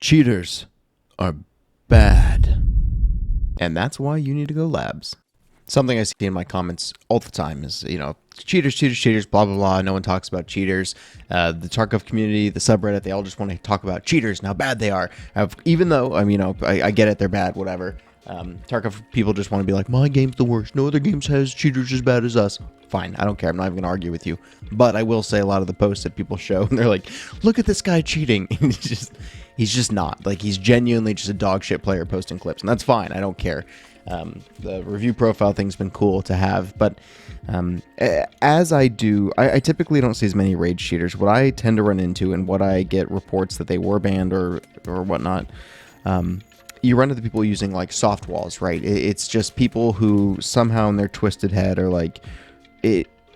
Cheaters are bad. And that's why you need to go labs. Something I see in my comments all the time is, cheaters, cheaters, cheaters, blah, blah, blah. No one talks about cheaters. The Tarkov community, the subreddit, they all just want to talk about cheaters and how bad they are. Even though, I get it, they're bad, whatever. Tarkov people just want to be like, my game's the worst. No other games has cheaters as bad as us. Fine, I don't care. I'm not even going to argue with you. But I will say a lot of the posts that people show, and they're like, look at this guy cheating. He's just not. Like, he's genuinely just a dog shit player posting clips. And that's fine. I don't care. The review profile thing's been cool to have. But as I do, I typically don't see as many rage cheaters. What I tend to run into and what I get reports that they were banned or whatnot, you run into people using like soft walls, right? It's just people who somehow in their twisted head are like,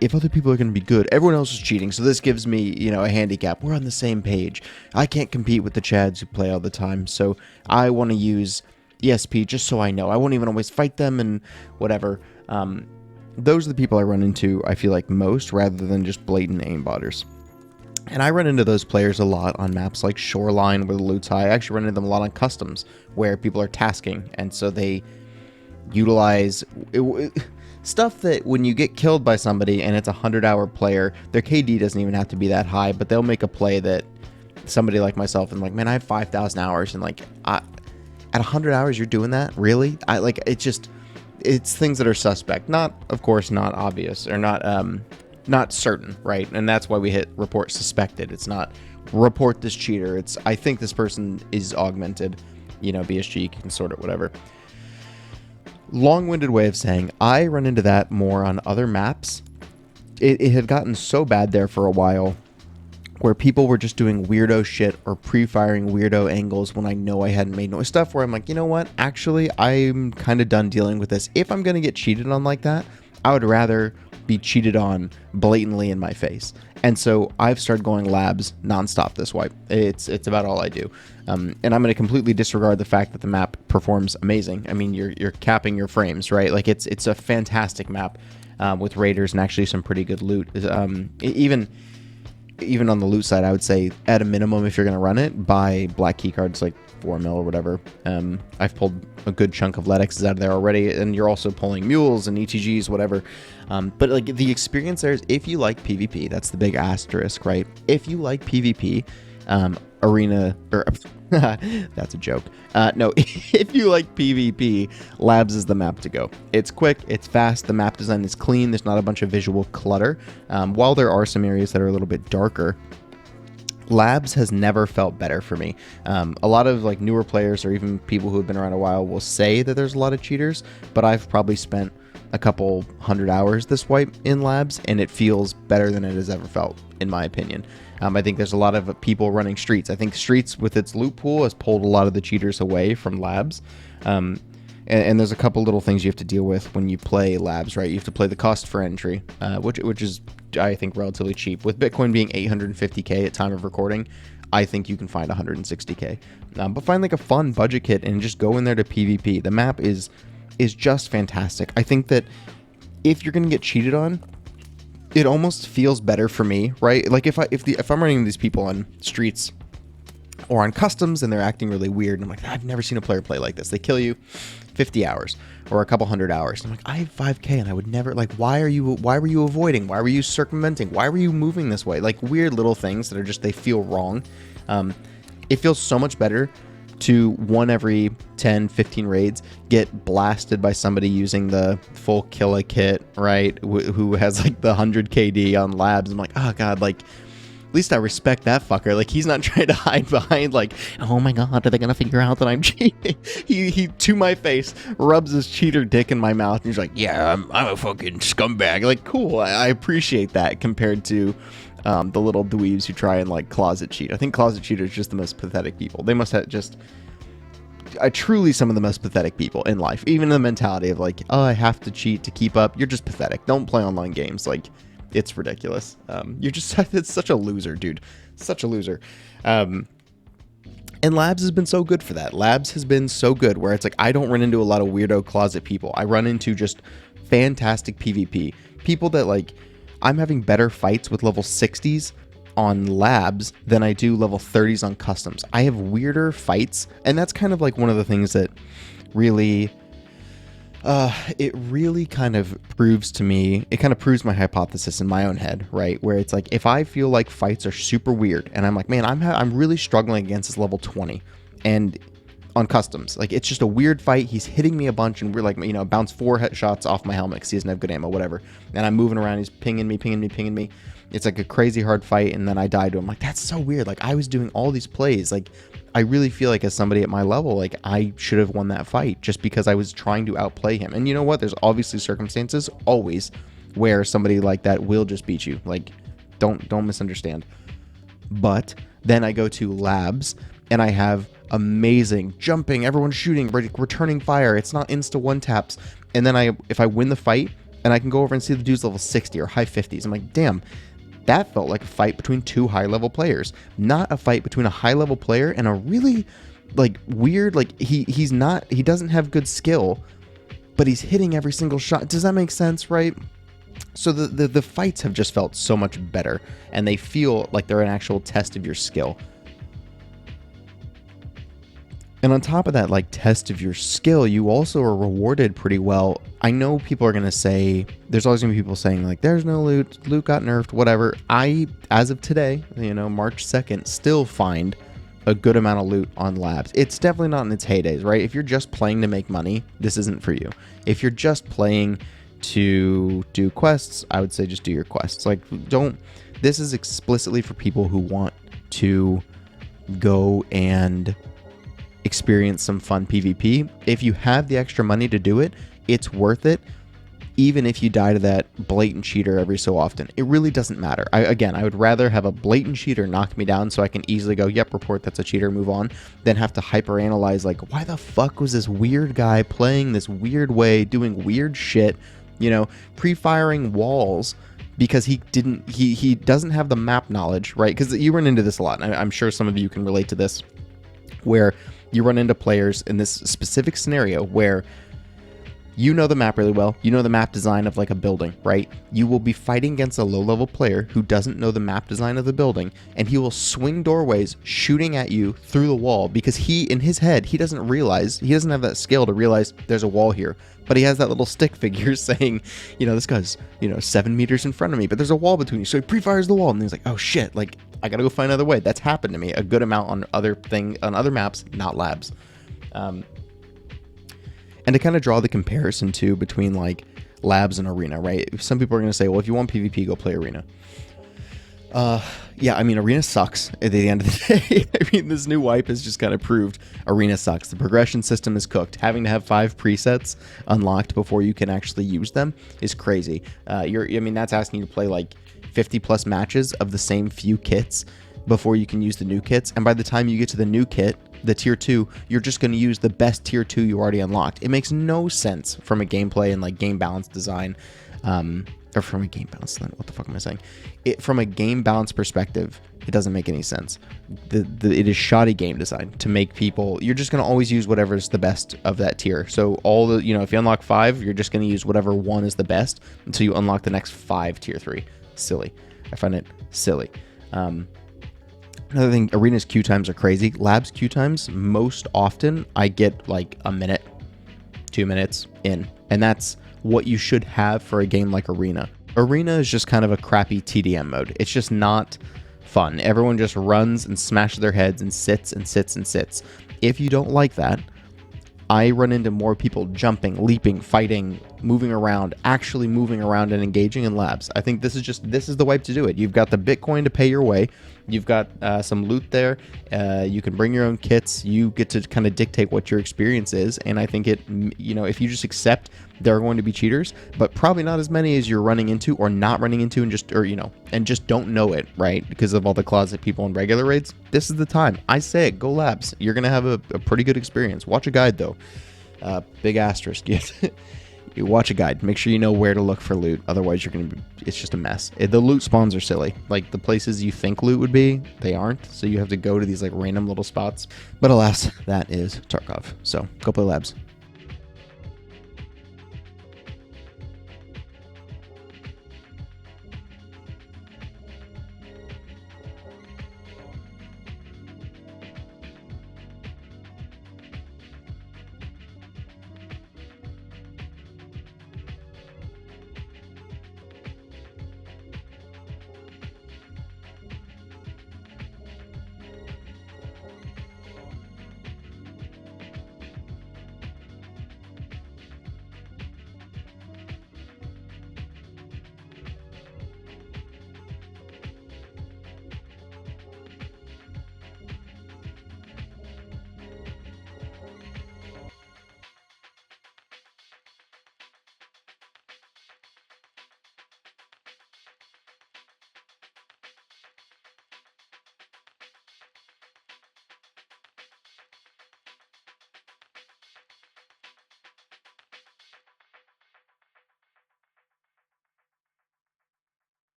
if other people are going to be good, everyone else is cheating. So this gives me, a handicap. We're on the same page. I can't compete with the Chads who play all the time. So I want to use ESP just so I know. I won't even always fight them and whatever. Those are the people I run into, I feel like, most rather than just blatant aimbotters. And I run into those players a lot on maps like Shoreline where the loot's high. I actually run into them a lot on customs where people are tasking. And so they utilize stuff that when you get killed by somebody and it's a 100-hour player, their KD doesn't even have to be that high, but they'll make a play that somebody like myself and like, man, I have 5,000 hours and like at 100 hours you're doing that? Really? It's things that are suspect. Not, of course, not obvious or not certain, right? And that's why we hit report suspected. It's not report this cheater. It's I think this person is augmented, BSG, you can sort it, whatever. Long-winded way of saying I run into that more on other maps. It had gotten so bad there for a while where people were just doing weirdo shit or pre-firing weirdo angles when I know I hadn't made no stuff where I'm like, you know what? Actually, I'm kind of done dealing with this. If I'm going to get cheated on like that, I would rather be cheated on blatantly in my face. And so I've started going labs nonstop this wipe. It's about all I do. And I'm going to completely disregard the fact that the map performs amazing. I mean, you're capping your frames, right? Like it's a fantastic map with raiders and actually some pretty good loot. Even on the loot side, I would say at a minimum, if you're going to run it, buy black keycards like 4 mil or whatever. I've pulled a good chunk of LEDXs out of there already, and you're also pulling mules and ETGs, whatever. But like the experience there is, if you like PvP, that's the big asterisk, right? If you like PvP, arena, or that's a joke. No, if you like PvP, labs is the map to go. It's quick, it's fast, the map design is clean, there's not a bunch of visual clutter. While there are some areas that are a little bit darker, labs has never felt better for me. A lot of like newer players or even people who have been around a while will say that there's a lot of cheaters, but I've probably spent a couple 100 hours this wipe in labs, and it feels better than it has ever felt, in my opinion. I think there's a lot of people running streets. I think streets with its loot pool has pulled a lot of the cheaters away from labs. And there's a couple little things you have to deal with when you play labs, right? You have to play the cost for entry, which is, I think, relatively cheap. With Bitcoin being 850K at time of recording, I think you can find 160K. But find like a fun budget kit and just go in there to PvP. The map is just fantastic. I think that if you're going to get cheated on, it almost feels better for me, right? Like if I'm running these people on streets or on customs and they're acting really weird, and I'm like, I've never seen a player play like this. They kill you 50 hours or a couple 100 hours. And I'm like, I have 5K and I would never, like, why were you avoiding? Why were you circumventing? Why were you moving this way? Like weird little things that are just, they feel wrong. It feels so much better to one every 10, 15 raids get blasted by somebody using the full killer kit, right? Who has like the 100 KD on labs. I'm like, oh God, like at least I respect that fucker. Like he's not trying to hide behind like, oh my God, are they gonna figure out that I'm cheating? He to my face rubs his cheater dick in my mouth and he's like, yeah, I'm a fucking scumbag. Like cool, I appreciate that compared to the little dweebs who try and like closet cheat. I think closet cheaters are just the most pathetic people. They must have just truly some of the most pathetic people in life. Even the mentality of like, oh, I have to cheat to keep up. You're just pathetic. Don't play online games. Like it's ridiculous. You're just it's such a loser, dude. Such a loser. And labs has been so good for that. Labs has been so good where it's like I don't run into a lot of weirdo closet people. I run into just fantastic PvP people that like I'm having better fights with level 60s on labs than I do level 30s on customs. I have weirder fights, and that's kind of like one of the things that really it really kind of proves to me, it kind of proves my hypothesis in my own head, right? Where it's like, if I feel like fights are super weird and I'm like, man, I'm really struggling against this level 20 and on customs, like it's just a weird fight. He's hitting me a bunch and we're like, you know, bounce 4 shots off my helmet because he doesn't have good ammo, whatever. And I'm moving around. He's pinging me. It's like a crazy hard fight. And then I die to him. Like, that's so weird. Like, I was doing all these plays. Like, I really feel like as somebody at my level, like I should have won that fight just because I was trying to outplay him. And you know what? There's obviously circumstances always where somebody like that will just beat you. Like, don't misunderstand. But then I go to labs and I have amazing jumping, everyone's shooting, returning fire. It's not insta one taps. And then if I win the fight and I can go over and see the dude's level 60 or high 50s, I'm like, damn, that felt like a fight between 2 high level players, not a fight between a high level player and a really like weird, like he doesn't have good skill, but he's hitting every single shot. Does that make sense, right? So the fights have just felt so much better, and they feel like they're an actual test of your skill. And on top of that, like, test of your skill, you also are rewarded pretty well. I know people are going to say, there's always going to be people saying, like, there's no loot got nerfed, whatever. I, as of today, you know, March 2nd, still find a good amount of loot on labs. It's definitely not in its heydays, right? If you're just playing to make money, this isn't for you. If you're just playing to do quests, I would say just do your quests. Like, this is explicitly for people who want to go and experience some fun PvP. If you have the extra money to do it, it's worth it, even if you die to that blatant cheater every so often. It really doesn't matter. I would rather have a blatant cheater knock me down so I can easily go, yep, report that's a cheater, move on, than have to hyper analyze, like, why the fuck was this weird guy playing this weird way, doing weird shit, you know, pre-firing walls because he doesn't have the map knowledge, right? Because you run into this a lot, and I'm sure some of you can relate to this, where you run into players in this specific scenario where you know the map really well. You know the map design of like a building, right? You will be fighting against a low-level player who doesn't know the map design of the building, and he will swing doorways shooting at you through the wall because in his head, he doesn't have that skill to realize there's a wall here. But he has that little stick figure saying, you know, this guy's, 7 meters in front of me, but there's a wall between you. So he pre-fires the wall, and he's like, oh shit, like, I gotta go find another way. That's happened to me a good amount on other maps, not labs. And to kind of draw the comparison too between like labs and arena, right? Some people are going to say, well, if you want PvP, go play arena. Yeah, I mean, arena sucks at the end of the day. I mean, this new wipe has just kind of proved arena sucks. The progression system is cooked. Having to have 5 presets unlocked before you can actually use them is crazy. That's asking you to play like 50 plus matches of the same few kits before you can use the new kits. And by the time you get to the new kit, the tier 2, you're just going to use the best tier 2 you already unlocked. It makes no sense from a gameplay and like game balance design, or from a game balance, what the fuck am I saying? From a game balance perspective, it doesn't make any sense. It is shoddy game design to make people, you're just going to always use whatever's the best of that tier. So if you unlock 5, you're just going to use whatever one is the best until you unlock the next 5 tier 3. Silly. I find it silly. Another thing, arena's queue times are crazy. Labs queue times, most often I get like a minute, 2 minutes in, and that's what you should have for a game like arena. Arena is just kind of a crappy TDM mode. It's just not fun. Everyone just runs and smashes their heads and sits and sits and sits. If you don't like that, I run into more people jumping, leaping, fighting, moving around, actually moving around and engaging in labs. I think this is the wipe to do it. You've got the Bitcoin to pay your way. You've got some loot there. You can bring your own kits. You get to kind of dictate what your experience is. And I think if you just accept there are going to be cheaters, but probably not as many as you're running into or not running into and just don't know it, right? Because of all the closet people in regular raids, this is the time. I say it, go labs. You're going to have a pretty good experience. Watch a guide though. Big asterisk. You watch a guide. Make sure you know where to look for loot. Otherwise, it's just a mess. The loot spawns are silly. Like the places you think loot would be, they aren't. So you have to go to these like random little spots. But alas, that is Tarkov. So go play labs.